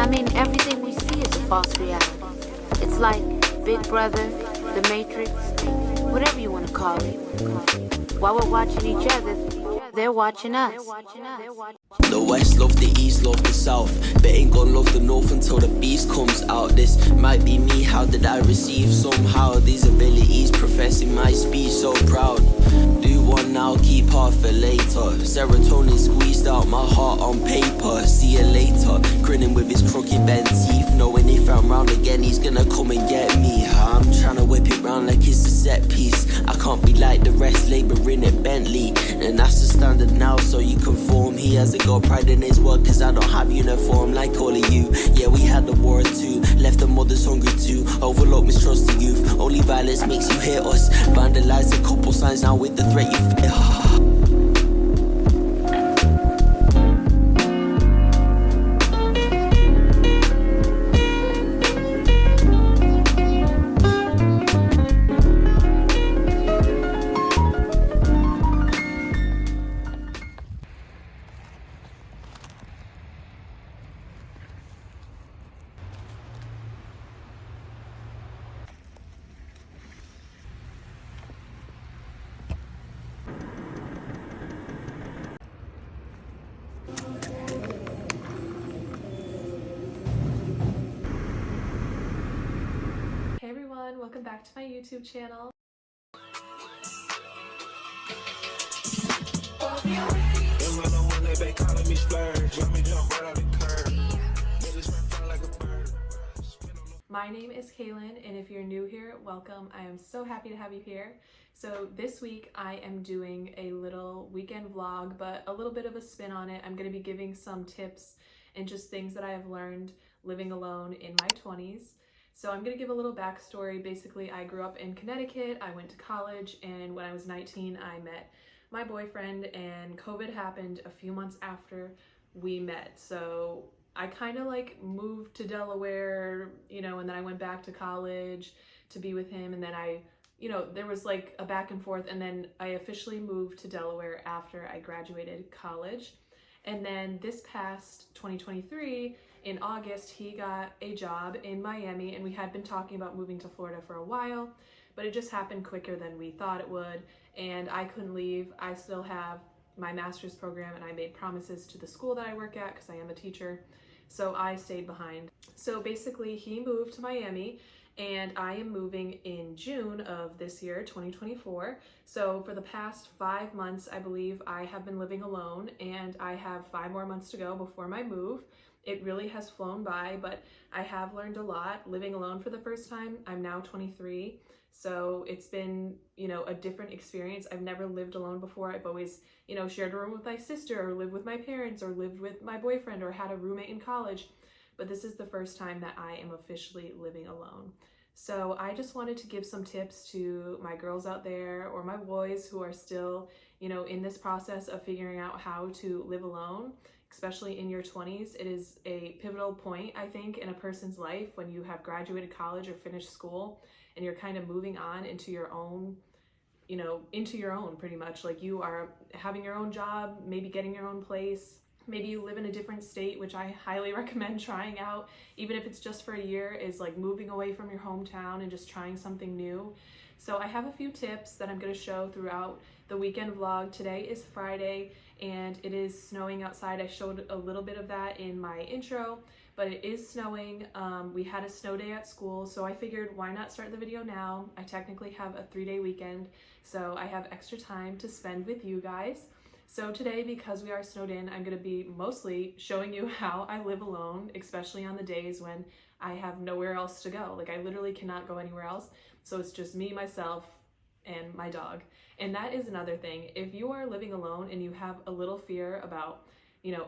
I mean, everything we see is a false reality. It's like Big Brother, The Matrix, whatever you want to call it. While we're watching each other, they're watching us. The West love the East, love the South, but ain't gonna love the North until the beast comes out. This might be me, how did I receive somehow these abilities, professing my speech so proud. Do one now, keep half for later. Serotonin squeezed out my heart on paper. See you later, grinning with his crooked bent teeth, knowing if I'm round again he's gonna come and get me. I'm trying to whip it round like it's a set piece. I can't be like the rest, labouring at Bentley, and that's the standard now, so you conform. He hasn't got pride in his work, cause I don't have uniform like all of you. Yeah, we had the war too, left the mothers hungry too. Overlooked, mistrusting youth, only violence makes you hit us. Vandalized a couple signs now with the threat you fear. Hey everyone, welcome back to my YouTube channel. My name is Cailin, and if you're new here, welcome. I am so happy to have you here. So this week I am doing a little weekend vlog, but a little bit of a spin on it. I'm going to be giving some tips and just things that I have learned living alone in my 20s. So I'm going to give a little backstory. Basically, I grew up in Connecticut, I went to college, and when I was 19, I met my boyfriend, and COVID happened a few months after we met. So I kind of like moved to Delaware, and then I went back to college to be with him, and then there was like a back and forth, and then I officially moved to Delaware after I graduated college. And then this past 2023, in August, he got a job in Miami, and we had been talking about moving to Florida for a while, but it just happened quicker than we thought it would, and I couldn't leave. I still have my master's program, and I made promises to the school that I work at because I am a teacher, so I stayed behind. So basically, he moved to Miami, and I am moving in June of this year, 2024. So for the past 5 months, I believe, I have been living alone, and I have 5 more months to go before my move. It really has flown by, but I have learned a lot living alone for the first time. I'm now 23, so it's been, a different experience. I've never lived alone before. I've always, shared a room with my sister, or lived with my parents, or lived with my boyfriend, or had a roommate in college. But this is the first time that I am officially living alone. So I just wanted to give some tips to my girls out there, or my boys who are still, in this process of figuring out how to live alone, especially in your 20s. It is a pivotal point, I think, in a person's life when you have graduated college or finished school, and you're kind of moving on into your own, pretty much. Like, you are having your own job, maybe getting your own place. Maybe you live in a different state, which I highly recommend trying out, even if it's just for a year, is like moving away from your hometown and just trying something new. So I have a few tips that I'm going to show throughout the weekend vlog. Today is Friday, and it is snowing outside. I showed a little bit of that in my intro, but it is snowing. We had a snow day at school, so I figured, why not start the video now? I technically have a 3-day weekend, so I have extra time to spend with you guys. So today, because we are snowed in, I'm going to be mostly showing you how I live alone, especially on the days when I have nowhere else to go. Like, I literally cannot go anywhere else. So it's just me, myself, and my dog. And that is another thing. If you are living alone and you have a little fear about,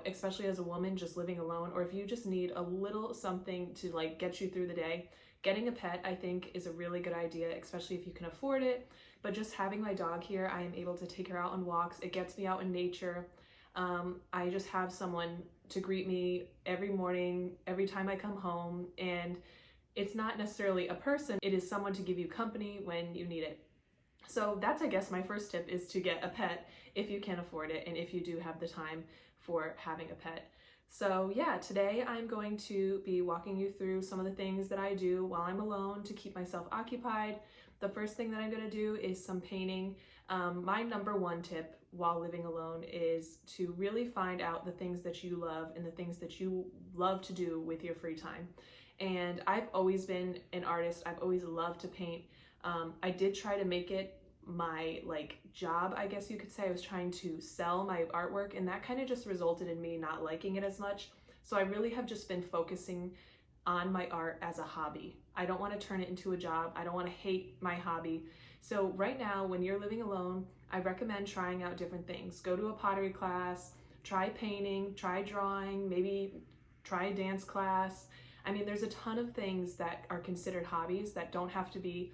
especially as a woman, just living alone, or if you just need a little something to like get you through the day, getting a pet, I think, is a really good idea, especially if you can afford it. But just having my dog here, I am able to take her out on walks. It gets me out in nature. I just have someone to greet me every morning, every time I come home. And it's not necessarily a person, it is someone to give you company when you need it. So that's, I guess, my first tip, is to get a pet if you can afford it and if you do have the time for having a pet. So yeah, today I'm going to be walking you through some of the things that I do while I'm alone to keep myself occupied. The first thing that I'm going to do is some painting. My number one tip while living alone is to really find out the things that you love and the things that you love to do with your free time. And I've always been an artist. I've always loved to paint. I did try to make it my job, I guess you could say. I was trying to sell my artwork, and that kind of just resulted in me not liking it as much. So I really have just been focusing on my art as a hobby. I don't want to turn it into a job. I don't want to hate my hobby. So right now, when you're living alone, I recommend trying out different things. Go to a pottery class, try painting, try drawing, maybe try a dance class. I mean, there's a ton of things that are considered hobbies that don't have to be,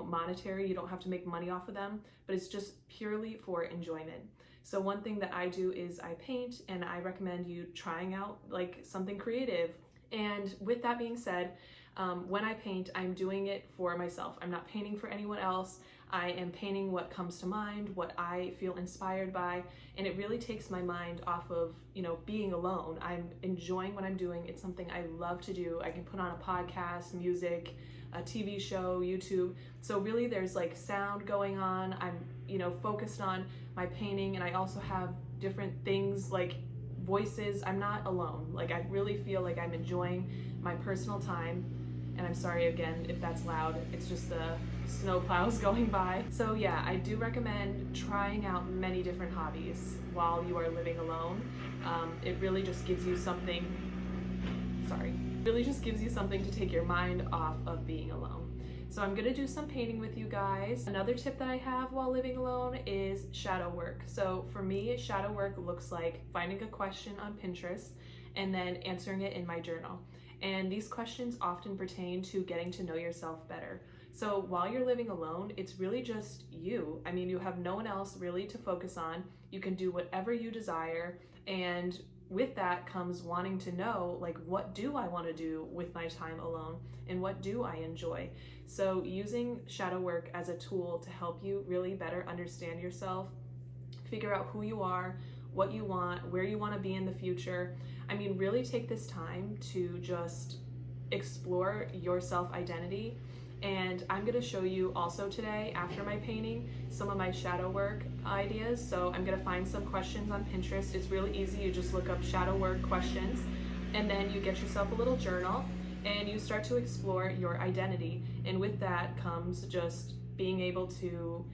monetary. You don't have to make money off of them, but it's just purely for enjoyment. So one thing that I do is I paint, and I recommend you trying out something creative. And with that being said, when I paint, I'm doing it for myself. I'm not painting for anyone else. I am painting what comes to mind, what I feel inspired by, and it really takes my mind off of, being alone. I'm enjoying what I'm doing. It's something I love to do. I can put on a podcast, music, a TV show, YouTube. So really there's sound going on. I'm, focused on my painting, and I also have different things like voices. I'm not alone. I really feel like I'm enjoying my personal time. And I'm sorry again if that's loud. It's just the snow plows going by. So yeah, I do recommend trying out many different hobbies while you are living alone. It really just gives you something, to take your mind off of being alone. So I'm gonna do some painting with you guys. Another tip that I have while living alone is shadow work. So for me, shadow work looks like finding a question on Pinterest and then answering it in my journal. And these questions often pertain to getting to know yourself better. So while you're living alone, it's really just you. I mean, you have no one else really to focus on. You can do whatever you desire. And with that comes wanting to know, what do I want to do with my time alone? And what do I enjoy? So using shadow work as a tool to help you really better understand yourself, figure out who you are, what you want, where you want to be in the future. I mean, really take this time to just explore your self-identity. And I'm going to show you also today, after my painting, some of my shadow work ideas. So I'm going to find some questions on Pinterest. It's really easy. You just look up shadow work questions, and then you get yourself a little journal, and you start to explore your identity. And with that comes just being able to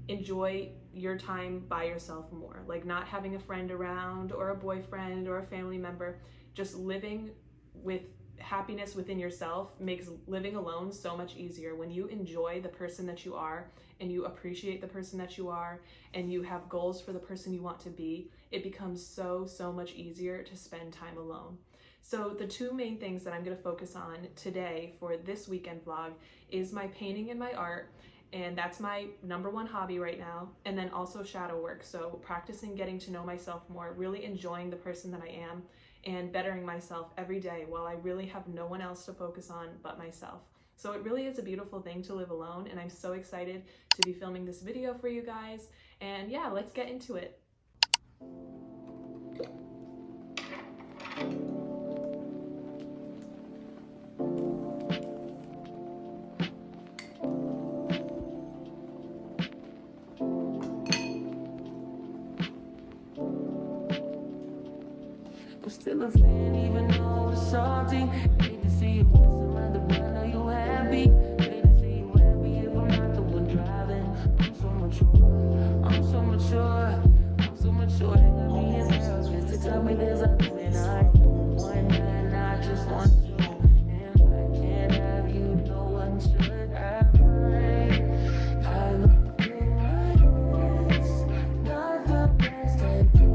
enjoy your time by yourself more, not having a friend around or a boyfriend or a family member. Just living with happiness within yourself makes living alone so much easier. When you enjoy the person that you are, and you appreciate the person that you are, and you have goals for the person you want to be, it becomes so much easier to spend time alone. So the two main things that I'm going to focus on today for this weekend vlog is my painting and my art. And that's my number one hobby right now. And then also shadow work. So practicing getting to know myself more, really enjoying the person that I am, and bettering myself every day while I really have no one else to focus on but myself. So it really is a beautiful thing to live alone, and I'm so excited to be filming this video for you guys. And yeah, let's get into it. I'm still a fan, even though it's salty. Hate to see you messing around the band, are you happy? Hate to see you happy if I'm not the one driving. I'm so mature, I'm so mature, I'm so mature. They got me in therapist to tell me there's a limit. I want and I just want you. And if I can't have you, no one should have mine. I look you right, it's not the best idea.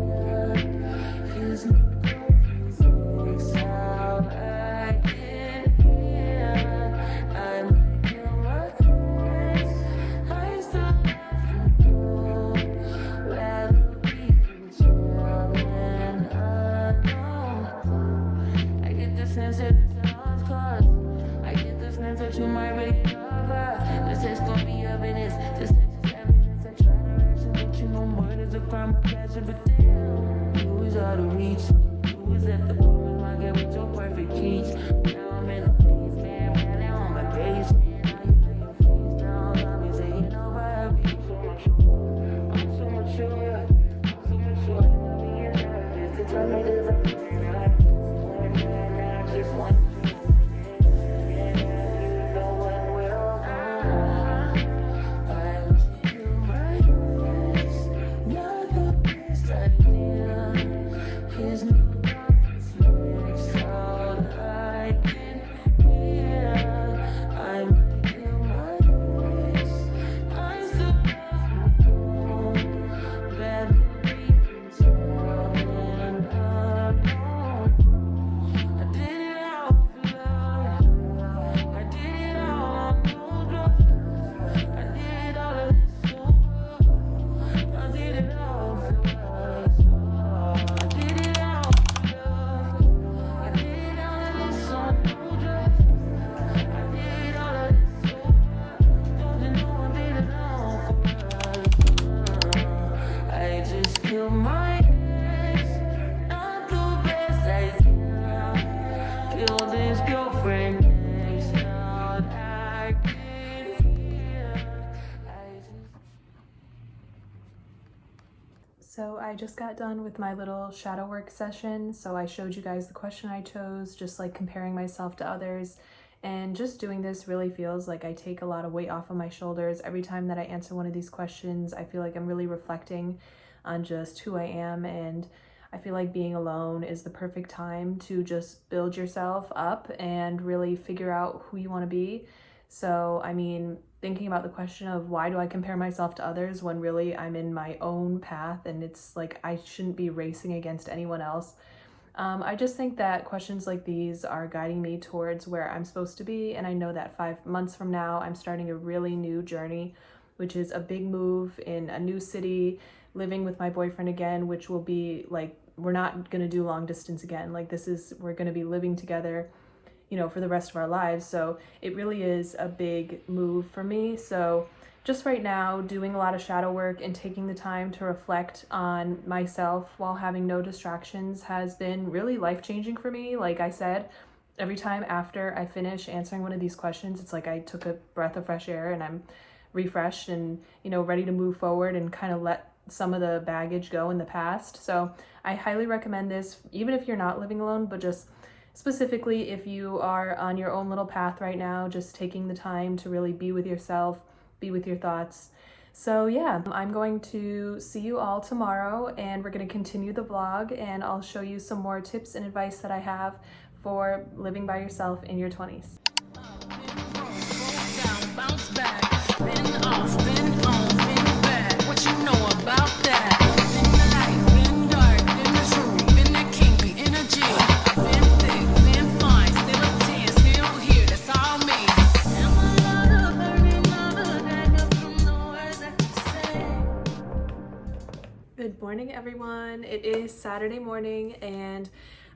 Cause you might really love her. This is gonna be evidence. This is evidence. I try to ration, but you know murder's a crime of passion. But damn, you is out of reach. You is was at the farmer's market with your perfect peach. Now I'm in the basement, man, on my basement. Now you lay your face down, got me saying over happy. I'm so mature, I'm so mature. Just to try me this up, I just want So I just got done with my little shadow work session. So I showed you guys the question I chose, just like comparing myself to others. And just doing this really feels like I take a lot of weight off of my shoulders. Every time that I answer one of these questions, I feel like I'm really reflecting on just who I am. And I feel like being alone is the perfect time to just build yourself up and really figure out who you want to be. So, I mean, thinking about the question of why do I compare myself to others when really I'm in my own path and it's like I shouldn't be racing against anyone else. I just think that questions like these are guiding me towards where I'm supposed to be. And I know that 5 months from now, I'm starting a really new journey, which is a big move in a new city, living with my boyfriend again, which will be like, we're not going to do long distance again. Like we're going to be living together, you know, for the rest of our lives. So it really is a big move for me. So just right now, doing a lot of shadow work and taking the time to reflect on myself while having no distractions has been really life-changing for me. Like I said, every time after I finish answering one of these questions, it's like I took a breath of fresh air and I'm refreshed and, you know, ready to move forward and kind of let some of the baggage go in the past. So I highly recommend this, even if you're not living alone, but just specifically if you are on your own little path right now, just taking the time to really be with yourself, be with your thoughts. So yeah, I'm going to see you all tomorrow and we're going to continue the vlog and I'll show you some more tips and advice that I have for living by yourself in your 20s. Good morning, everyone. It is Saturday morning and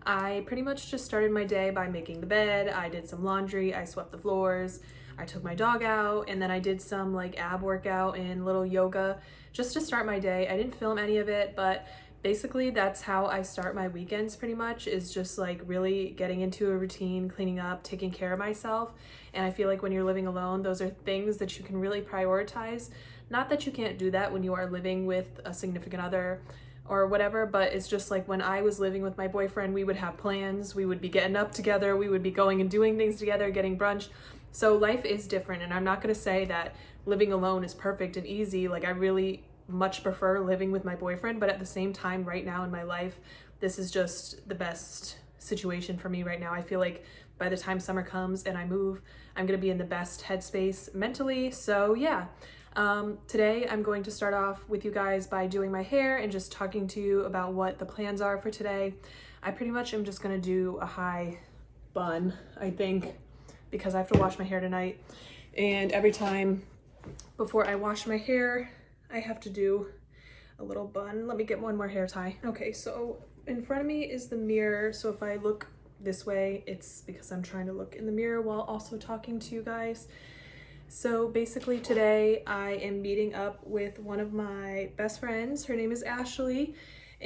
I pretty much just started my day by making the bed. I did some laundry, I swept the floors, I took my dog out, and then I did some like ab workout and little yoga just to start my day. I didn't film any of it, but basically that's how I start my weekends pretty much, is just like really getting into a routine, cleaning up, taking care of myself. And I feel like when you're living alone, those are things that you can really prioritize. Not that you can't do that when you are living with a significant other or whatever, but it's just like when I was living with my boyfriend, we would have plans, we would be getting up together, we would be going and doing things together, getting brunch. So life is different, and I'm not gonna say that living alone is perfect and easy. Like I really much prefer living with my boyfriend, but at the same time right now in my life, this is just the best situation for me right now. I feel like by the time summer comes and I move, I'm gonna be in the best headspace mentally. So yeah. Today I'm going to start off with you guys by doing my hair and just talking to you about what the plans are for today. I pretty much am just gonna do a high bun, I think, because I have to wash my hair tonight. And every time before I wash my hair, I have to do a little bun. Let me get one more hair tie. Okay, so in front of me is the mirror. So if I look this way, it's because I'm trying to look in the mirror while also talking to you guys. So basically today I am meeting up with one of my best friends. Her name is Ashley,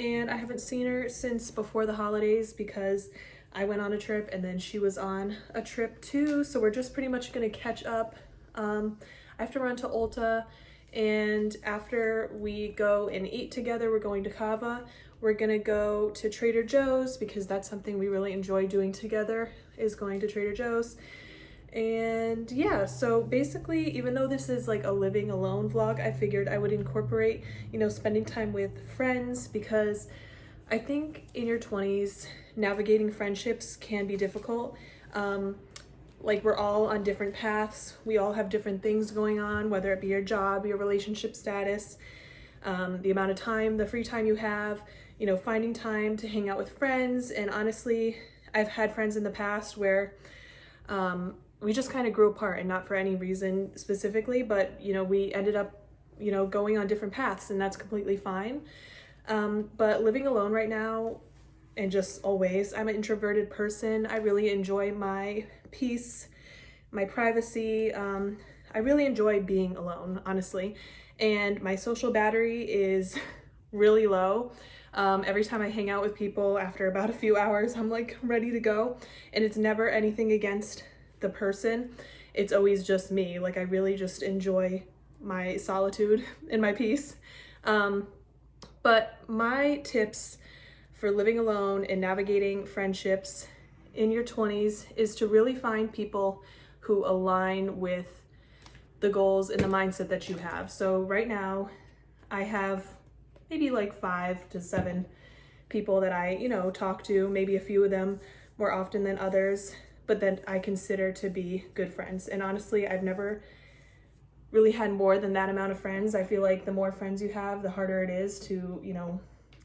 and I haven't seen her since before the holidays because I went on a trip and then she was on a trip too, so we're just pretty much gonna catch up. I have to run to Ulta, and after we go and eat together, we're going to Cava. We're gonna go to Trader Joe's because that's something we really enjoy doing together, is going to Trader Joe's. And yeah, so basically, even though this is like a living alone vlog, I figured I would incorporate, you know, spending time with friends, because I think in your 20s, navigating friendships can be difficult. Like, we're all on different paths. We all have different things going on, whether it be your job, your relationship status, the amount of time, the free time you have, you know, finding time to hang out with friends. And honestly, I've had friends in the past where we just kind of grew apart, and not for any reason specifically, but, you know, we ended up, you know, going on different paths, and that's completely fine. But living alone right now, and just always, I'm an introverted person. I really enjoy my peace, my privacy. I really enjoy being alone, honestly. And my social battery is really low. Every time I hang out with people, after about a few hours, I'm like ready to go. And it's never anything against the person. It's always just me. Like, I really just enjoy my solitude and my peace. But my tips for living alone and navigating friendships in your 20s is to really find people who align with the goals and the mindset that you have. So right now, I have maybe like 5 to 7 people that I, you know, talk to, maybe a few of them more often than others, but that I consider to be good friends. And honestly, I've never really had more than that amount of friends. I feel like the more friends you have, the harder it is to, you know,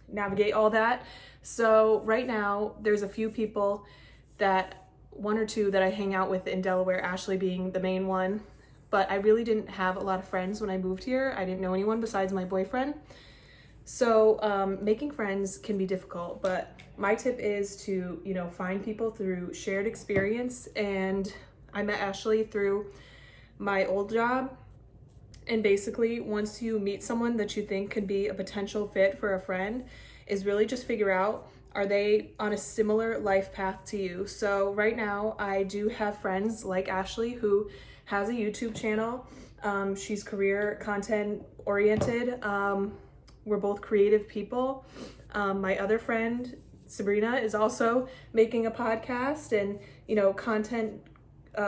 navigate all that. So right now, there's a few people that, 1 or 2 that I hang out with in Delaware, Ashley being the main one. But I really didn't have a lot of friends when I moved here. I didn't know anyone besides my boyfriend. So making friends can be difficult, but my tip is to, you know, find people through shared experience. And I met Ashley through my old job. And basically, once you meet someone that you think could be a potential fit for a friend, is really just figure out, are they on a similar life path to you? So right now, I do have friends like Ashley who has a YouTube channel. She's career content oriented. We're both creative people. My other friend, Sabrina, is also making a podcast and, you know, content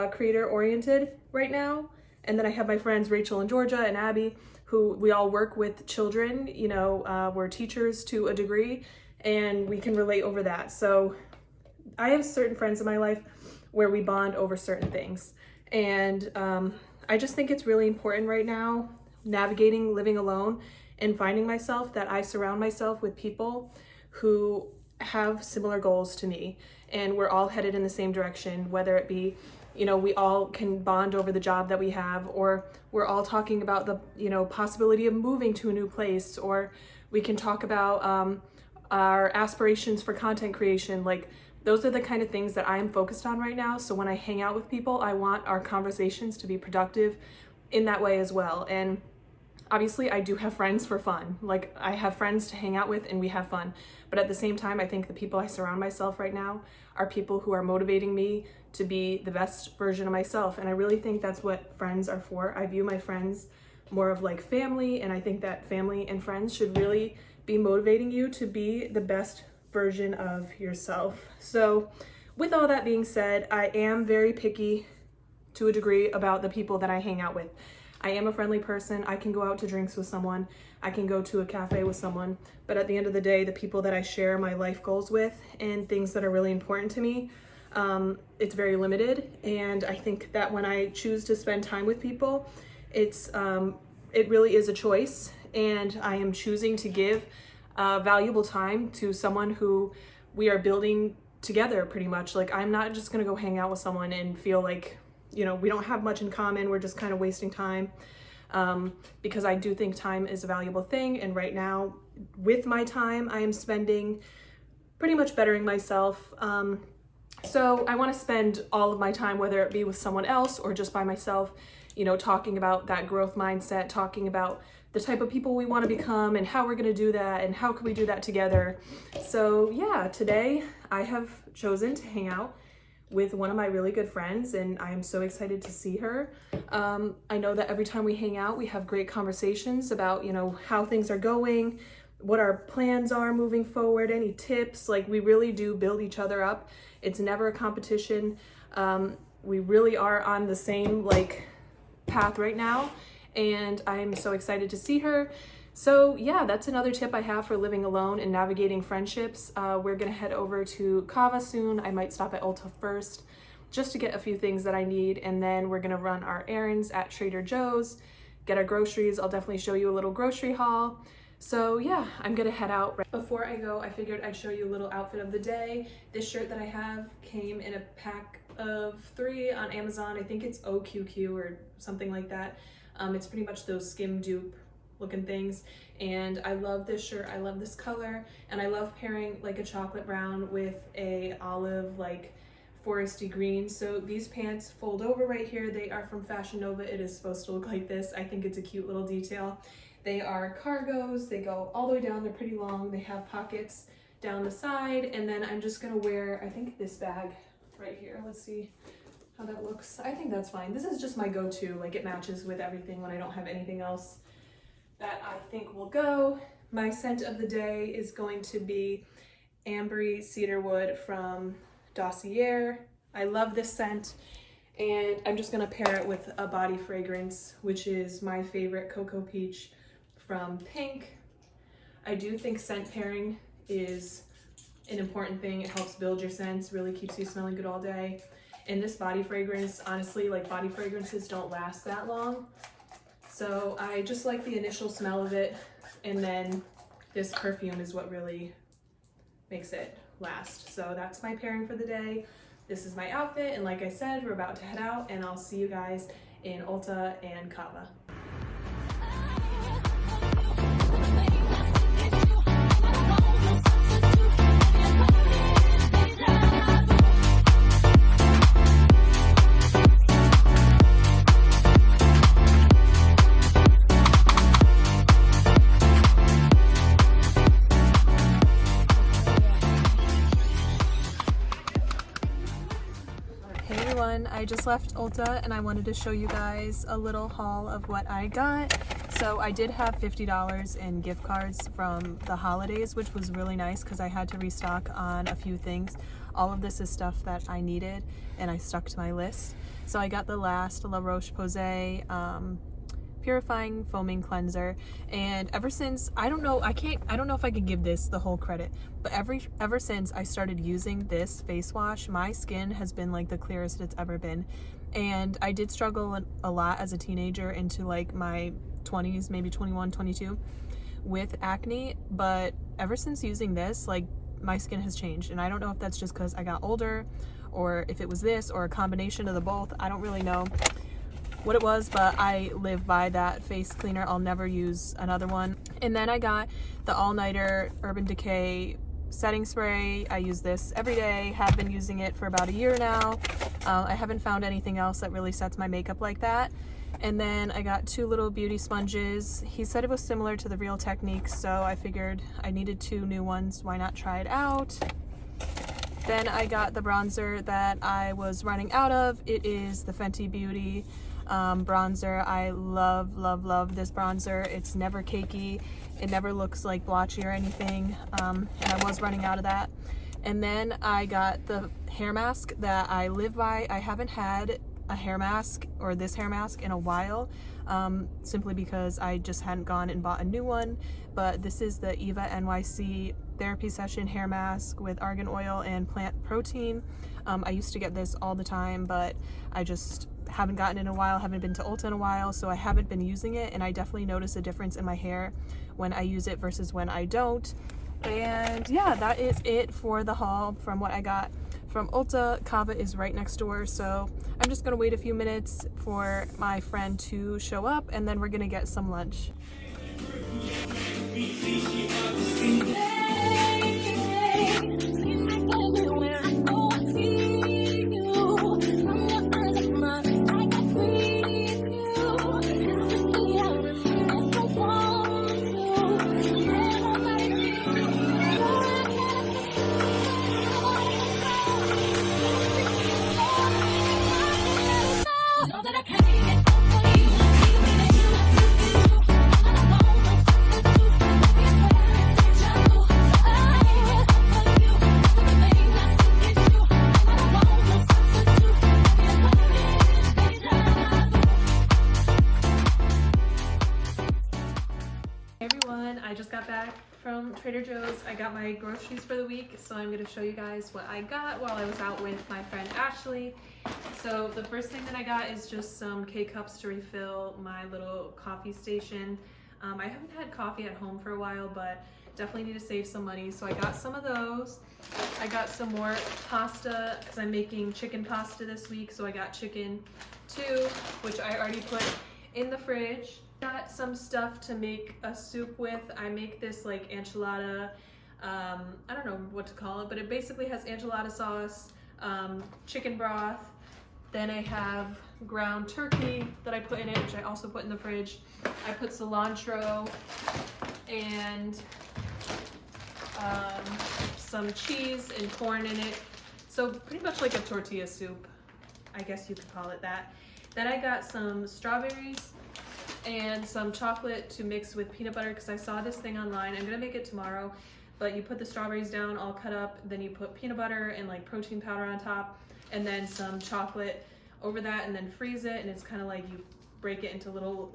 creator oriented right now. And then I have my friends Rachel and Georgia and Abby, who we all work with children. You know, we're teachers to a degree, and we can relate over that. So I have certain friends in my life where we bond over certain things. And I just think it's really important right now, navigating living alone and finding myself, that I surround myself with people who have similar goals to me. And we're all headed in the same direction, whether it be, you know, we all can bond over the job that we have, or we're all talking about the, you know, possibility of moving to a new place, or we can talk about our aspirations for content creation. Like, those are the kind of things that I'm focused on right now. So when I hang out with people, I want our conversations to be productive in that way as well. And obviously, I do have friends for fun. Like, I have friends to hang out with and we have fun. But at the same time, I think the people I surround myself right now are people who are motivating me to be the best version of myself. And I really think that's what friends are for. I view my friends more of like family, and I think that family and friends should really be motivating you to be the best version of yourself. So with all that being said, I am very picky to a degree about the people that I hang out with. I am a friendly person. I can go out to drinks with someone. I can go to a cafe with someone. But at the end of the day, the people that I share my life goals with and things that are really important to me, it's very limited. And I think that when I choose to spend time with people, it really is a choice. And I am choosing to give valuable time to someone who we are building together pretty much. Like, I'm not just gonna go hang out with someone and feel like, you know, we don't have much in common, we're just kind of wasting time, because I do think time is a valuable thing. And right now, with my time, I am spending pretty much bettering myself. So I want to spend all of my time, whether it be with someone else or just by myself, you know, talking about that growth mindset, talking about the type of people we want to become and how we're going to do that and how can we do that together. So yeah, today I have chosen to hang out with one of my really good friends, and I am so excited to see her. I know that every time we hang out, we have great conversations about, you know, how things are going, what our plans are moving forward, any tips. Like, we really do build each other up. It's never a competition. We really are on the same like path right now, and I'm so excited to see her. So yeah, that's another tip I have for living alone and navigating friendships. We're gonna head over to Cava soon. I might stop at Ulta first just to get a few things that I need, and then we're gonna run our errands at Trader Joe's, get our groceries. I'll definitely show you a little grocery haul. So yeah, I'm gonna head out. Before I go, I figured I'd show you a little outfit of the day. This shirt that I have came in a pack of 3 on Amazon. I think it's OQQ or something like that. It's pretty much those skim dupe looking things, and I love this shirt. I love this color, and I love pairing like a chocolate brown with a olive like foresty green. So these pants fold over right here. They are from Fashion Nova. It is supposed to look like this. I think it's a cute little detail. They are cargos. They go all the way down. They're pretty long. They have pockets down the side, and then I'm just gonna wear, I think, this bag right here. Let's see how that looks. I think that's fine. This is just my go-to. Like, it matches with everything when I don't have anything else that I think will go. My scent of the day is going to be Ambery Cedarwood from Dossier. I love this scent, and I'm just gonna pair it with a body fragrance, which is my favorite Cocoa Peach from Pink. I do think scent pairing is an important thing. It helps build your scents, really keeps you smelling good all day. And this body fragrance, honestly, like, body fragrances don't last that long. So I just like the initial smell of it, and then this perfume is what really makes it last. So that's my pairing for the day. This is my outfit, and like I said, we're about to head out, and I'll see you guys in Ulta and Cava. I just left Ulta, and I wanted to show you guys a little haul of what I got. So I did have $50 in gift cards from the holidays, which was really nice because I had to restock on a few things. All of this is stuff that I needed, and I stuck to my list. So I got the last La Roche-Posay purifying foaming cleanser, and ever since, I don't know if I could give this the whole credit, but ever since I started using this face wash, my skin has been like the clearest it's ever been. And I did struggle a lot as a teenager into like my 20s, maybe 21, 22, with acne, but ever since using this, like, my skin has changed. And I don't know if that's just because I got older, or if it was this, or a combination of the both. I don't really know what it was, but I live by that face cleaner. I'll never use another one. And then I got the all-nighter Urban Decay setting spray. I use this every day, have been using it for about a year now. I haven't found anything else that really sets my makeup like that. And then I got 2 little beauty sponges. He said it was similar to the Real Techniques, so I figured I needed 2 new ones. Why not try it out? Then I got the bronzer that I was running out of. It is the Fenty Beauty bronzer. I love this bronzer. It's never cakey. It never looks like blotchy or anything. And I was running out of that. And then I got the hair mask that I live by. I haven't had a hair mask, or this hair mask, in a while, simply because I just hadn't gone and bought a new one. But this is the Eva NYC therapy session hair mask with argan oil and plant protein. I used to get this all the time, but I just haven't gotten it in a while, haven't been to Ulta in a while, so I haven't been using it, and I definitely notice a difference in my hair when I use it versus when I don't. And yeah, that is it for the haul from what I got from Ulta. Cava is right next door, so I'm just gonna wait a few minutes for my friend to show up, and then we're gonna get some lunch. I got free you. Trader Joe's. I got my groceries for the week, so I'm going to show you guys what I got while I was out with my friend Ashley. So the first thing that I got is just some K-cups to refill my little coffee station. I haven't had coffee at home for a while, but definitely need to save some money, so I got some of those. I got some more pasta because I'm making chicken pasta this week, so I got chicken too, which I already put in the fridge. Got some stuff to make a soup with. I make this like enchilada, I don't know what to call it, but it basically has enchilada sauce, chicken broth. Then I have ground turkey that I put in it, which I also put in the fridge. I put cilantro and some cheese and corn in it. So pretty much like a tortilla soup, I guess you could call it that. Then I got some strawberries and some chocolate to mix with peanut butter because I saw this thing online. I'm gonna make it tomorrow, but you put the strawberries down all cut up, then you put peanut butter and like protein powder on top, and then some chocolate over that, and then freeze it, and it's kind of like you break it into little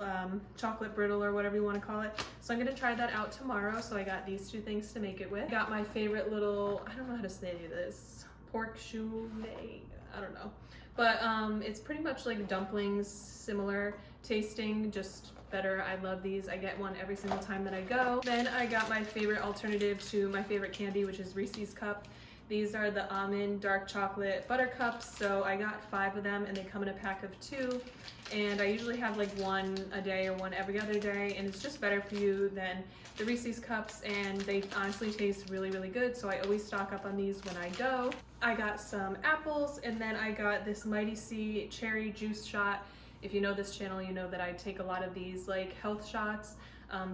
chocolate brittle or whatever you want to call it. So I'm gonna try that out tomorrow. So I got these two things to make it with. Got my favorite little, I don't know how to say this, pork choux, I don't know. But it's pretty much like dumplings, similar tasting, just better. I love these. I get one every single time that I go. Then I got my favorite alternative to my favorite candy, which is Reese's Cup. These are the almond dark chocolate butter cups. So I got 5 of them and they come in a pack of 2. And I usually have like one a day or one every other day. And it's just better for you than the Reese's Cups. And they honestly taste really, really good. So I always stock up on these when I go. I got some apples, and then I got this Mighty C cherry juice shot. If you know this channel, you know that I take a lot of these like health shots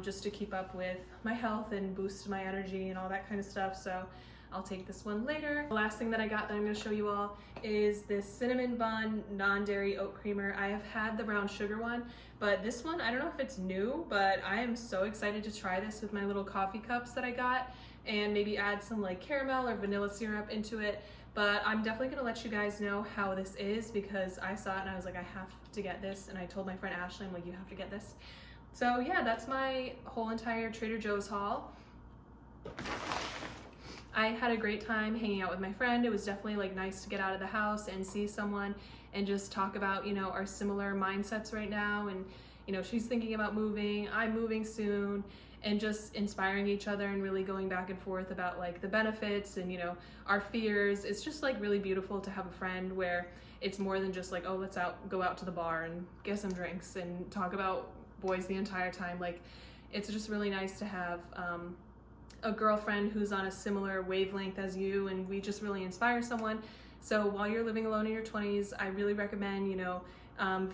just to keep up with my health and boost my energy and all that kind of stuff. So I'll take this one later. The last thing that I got that I'm gonna show you all is this cinnamon bun non-dairy oat creamer. I have had the brown sugar one, but this one, I don't know if it's new, but I am so excited to try this with my little coffee cups that I got, and maybe add some like caramel or vanilla syrup into it. But I'm definitely gonna let you guys know how this is because I saw it and I was like, I have to get this. And I told my friend Ashley, I'm like, you have to get this. So yeah, that's my whole entire Trader Joe's haul. I had a great time hanging out with my friend. It was definitely like nice to get out of the house and see someone and just talk about, you know, our similar mindsets right now. And, you know, she's thinking about moving, I'm moving soon, and just inspiring each other and really going back and forth about like the benefits and, you know, our fears. It's just like really beautiful to have a friend where it's more than just like, oh, let's go out to the bar and get some drinks and talk about boys the entire time. Like, it's just really nice to have a girlfriend who's on a similar wavelength as you, and we just really inspire someone. So while you're living alone in your 20s, I really recommend, you know,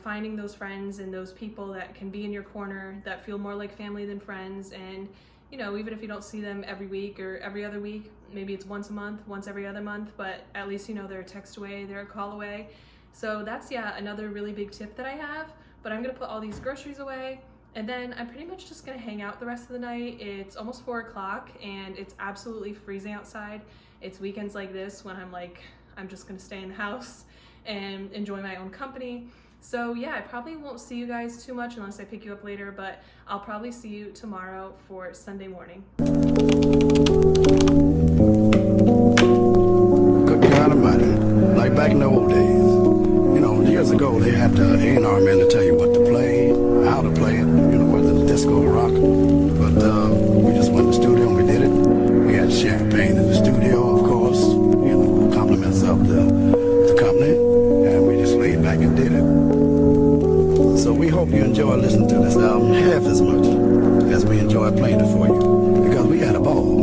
finding those friends and those people that can be in your corner, that feel more like family than friends. And, you know, even if you don't see them every week or every other week, maybe it's once a month, once every other month, but at least, you know, they're a text away, they're a call away. So that's, yeah, another really big tip that I have. But I'm gonna put all these groceries away, and then I'm pretty much just gonna hang out the rest of the night. It's almost 4 o'clock and it's absolutely freezing outside. It's weekends like this when I'm like, I'm just gonna stay in the house and enjoy my own company. So yeah, I probably won't see you guys too much unless I pick you up later, but I'll probably see you tomorrow for Sunday morning. Good God Almighty, like back in the old days, you know, years ago they had the A&R man to tell you what to play, how to play it, you know, whether it's disco or rock. But we just went to the studio and we did it. We had champagne in the studio, of course, you know, compliments of the company, and we just laid back and did it. So we hope you enjoy listening to this album half as much as we enjoy playing it for you, because we had a ball.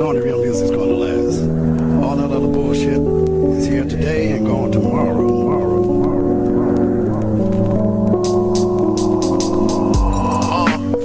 Only real music's gonna last. All that other bullshit is here today and gone tomorrow.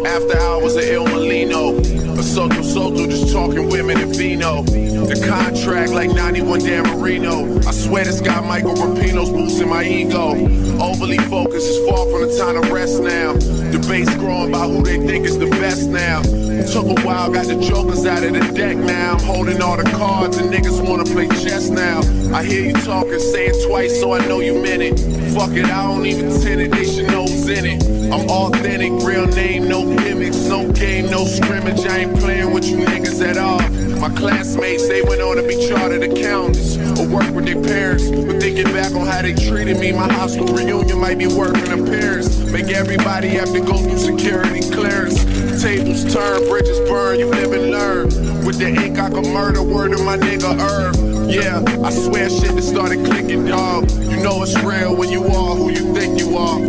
After hours of Il Molino, a Soto just talking women and vino. The contract like 91 Dan Marino. I swear this guy Michael Rapino's boosting my ego. Overly focused is far from the time to rest now. Debates growing about who they think is the best now. Took a while, got the jokers out of the deck now. I'm holding all the cards and niggas wanna play chess now. I hear you talking, say it twice so I know you meant it. Fuck it, I don't even tend it, they should know who's knows in it. I'm authentic, real name, no gimmicks, no game, no scrimmage. I ain't playing with you niggas at all. My classmates, they went on to be chartered accountants or work with their parents. But thinking back on how they treated me, my high school reunion might be working in Paris. Make everybody have to go through security clearance. Tables turn, bridges burn, you live and learn. With the ink, I can murder, word of my nigga Herb. Yeah, I swear shit that started clicking, dog. You know it's real when you are who you think you are.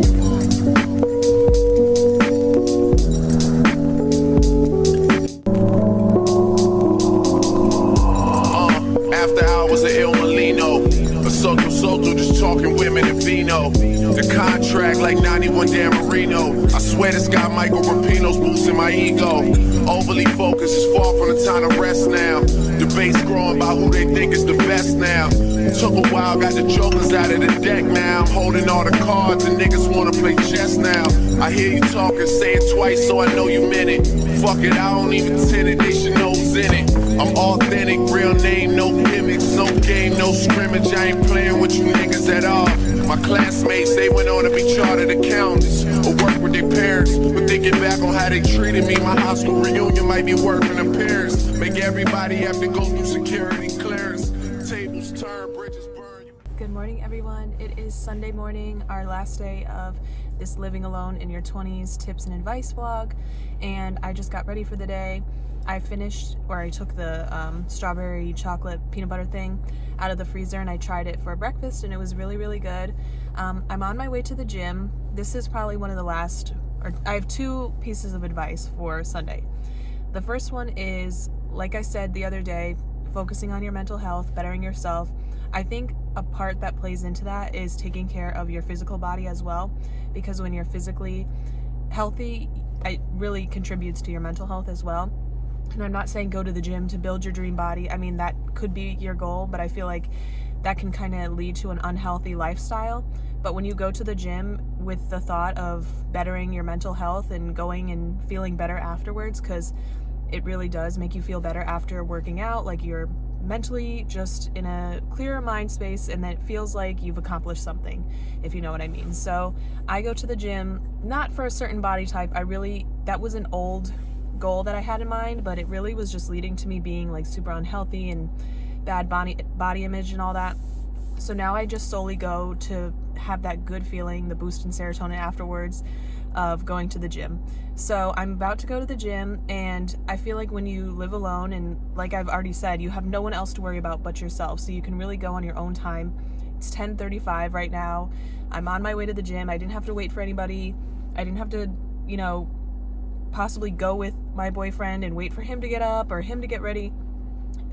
After hours of Il Molino, a Soto, just talking women and vino. The contract like 91 Dan Marino. I swear this guy Michael Rapino's boosting my ego. Overly focused is far from the time to rest now. Debates growing about who they think is the best now. Took a while, got the jokers out of the deck now. I'm holding all the cards and niggas wanna play chess now. I hear you talking, say it twice so I know you meant it. Fuck it, I don't even tend it, they should know who's in it. I'm authentic, real name, no gimmicks, no game, no scrimmage. I ain't playing with you niggas at all. My classmates, they went on to be chartered accountants or work with their parents. But thinking back on how they treated me, my high school reunion might be working in Paris. Make everybody have to go through security clearance. Tables turn, bridges burn. Good morning, everyone. It is Sunday morning, our last day of this Living Alone in Your 20s Tips and Advice vlog, and I just got ready for the day. I took the strawberry chocolate peanut butter thing out of the freezer and I tried it for breakfast and it was really, really good. I'm on my way to the gym. This is probably one of the last, or I have two pieces of advice for Sunday. The first one is, like I said the other day, focusing on your mental health, bettering yourself. I think a part that plays into that is taking care of your physical body as well, because when you're physically healthy, it really contributes to your mental health as well. And I'm not saying go to the gym to build your dream body. I mean, that could be your goal, but I feel like that can kind of lead to an unhealthy lifestyle. But when you go to the gym with the thought of bettering your mental health and going and feeling better afterwards, because it really does make you feel better after working out, like you're mentally just in a clearer mind space, and then it feels like you've accomplished something, if you know what I mean. So I go to the gym, not for a certain body type. That was an old goal that I had in mind, but it really was just leading to me being like super unhealthy and bad body image and all that. So now I just solely go to have that good feeling, the boost in serotonin afterwards of going to the gym. So I'm about to go to the gym, and I feel like when you live alone, and like I've already said, you have no one else to worry about but yourself, so you can really go on your own time. It's 10:35 right now. I'm on my way to the gym. I didn't have to wait for anybody. I didn't have to, possibly go with my boyfriend and wait for him to get up or him to get ready.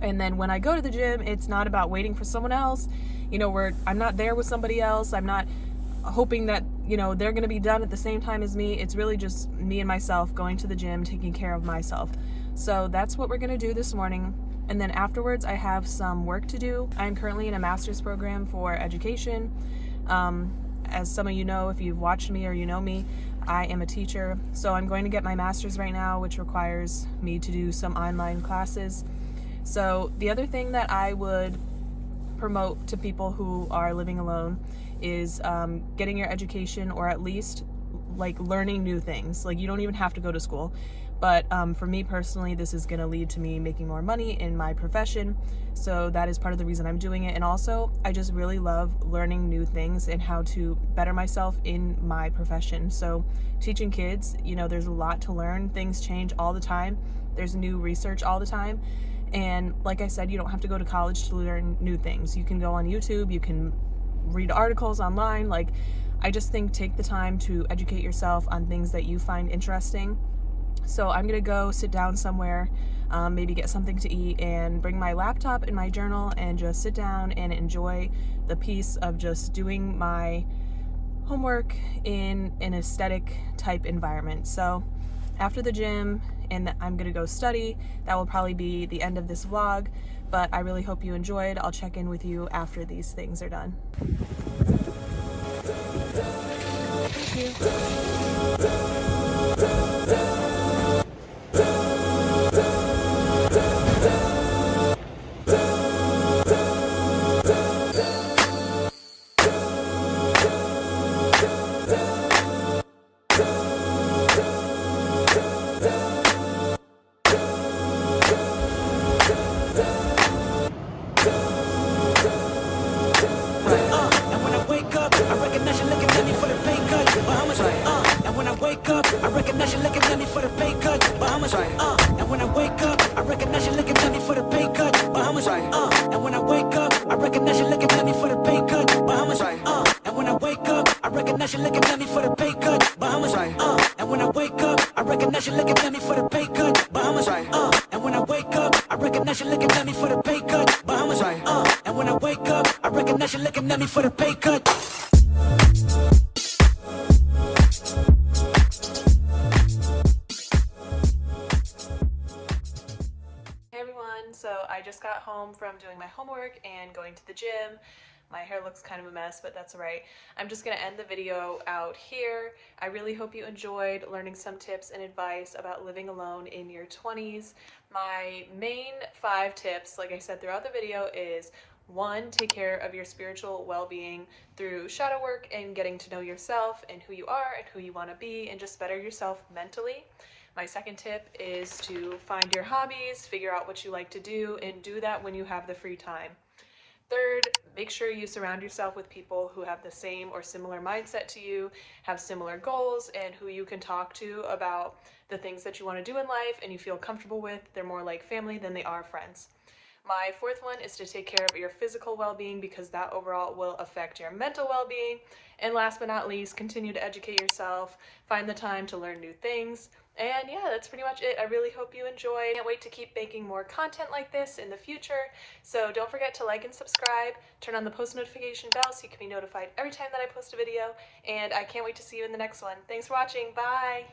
And then when I go to the gym, it's not about waiting for someone else. I'm not there with somebody else. I'm not hoping that, they're going to be done at the same time as me. It's really just me and myself going to the gym, taking care of myself. So that's what we're going to do this morning. And then afterwards, I have some work to do. I'm currently in a master's program for education. As some of you know, if you've watched me or you know me, I am a teacher. So I'm going to get my master's right now, which requires me to do some online classes. So the other thing that I would promote to people who are living alone is getting your education, or at least like learning new things. Like, you don't even have to go to school. But for me personally, this is going to lead to me making more money in my profession. So that is part of the reason I'm doing it. And also, I just really love learning new things and how to better myself in my profession. So teaching kids, there's a lot to learn. Things change all the time. There's new research all the time. And like I said, you don't have to go to college to learn new things. You can go on YouTube, you can read articles online. Like, I just think take the time to educate yourself on things that you find interesting. So I'm gonna go sit down somewhere, maybe get something to eat, and bring my laptop and my journal and just sit down and enjoy the peace of just doing my homework in an aesthetic type environment. So after the gym, and I'm gonna go study. That will probably be the end of this vlog, but I really hope you enjoyed. I'll check in with you after these things are done. Thank you. And when I wake up, I recognize you looking at me for the pay cut. But how much? And when I wake up, I recognize you looking at me for the pay cut. But how much? And when I wake up, I recognize you looking at me for the pay cut. But how much? And when I wake up, I recognize you looking at me for the pay cut. But how much? And when I wake up, I recognize you looking at me for the pay cut. But how much? And when I wake up, I recognize you looking at me for the pay cut. But how much? And when I wake up, I recognize you looking at me for the pay cut. But how much? And when I wake up, I recognize you looking at me for the pay cut. Hey everyone, so I just got home from doing my homework and going to the gym. My hair looks kind of a mess, but that's alright. I'm just going to end the video out here. I really hope you enjoyed learning some tips and advice about living alone in your 20s. My main 5 tips, like I said throughout the video, is 1, take care of your spiritual well-being through shadow work and getting to know yourself and who you are and who you want to be and just better yourself mentally. My second tip is to find your hobbies, figure out what you like to do, and do that when you have the free time. Third, make sure you surround yourself with people who have the same or similar mindset to you, have similar goals, and who you can talk to about the things that you want to do in life and you feel comfortable with. They're more like family than they are friends. My fourth one is to take care of your physical well-being because that overall will affect your mental well-being. And last but not least, continue to educate yourself, find the time to learn new things. And yeah, that's pretty much it. I really hope you enjoyed. Can't wait to keep making more content like this in the future. So don't forget to like and subscribe, turn on the post notification bell so you can be notified every time that I post a video. And I can't wait to see you in the next one. Thanks for watching. Bye!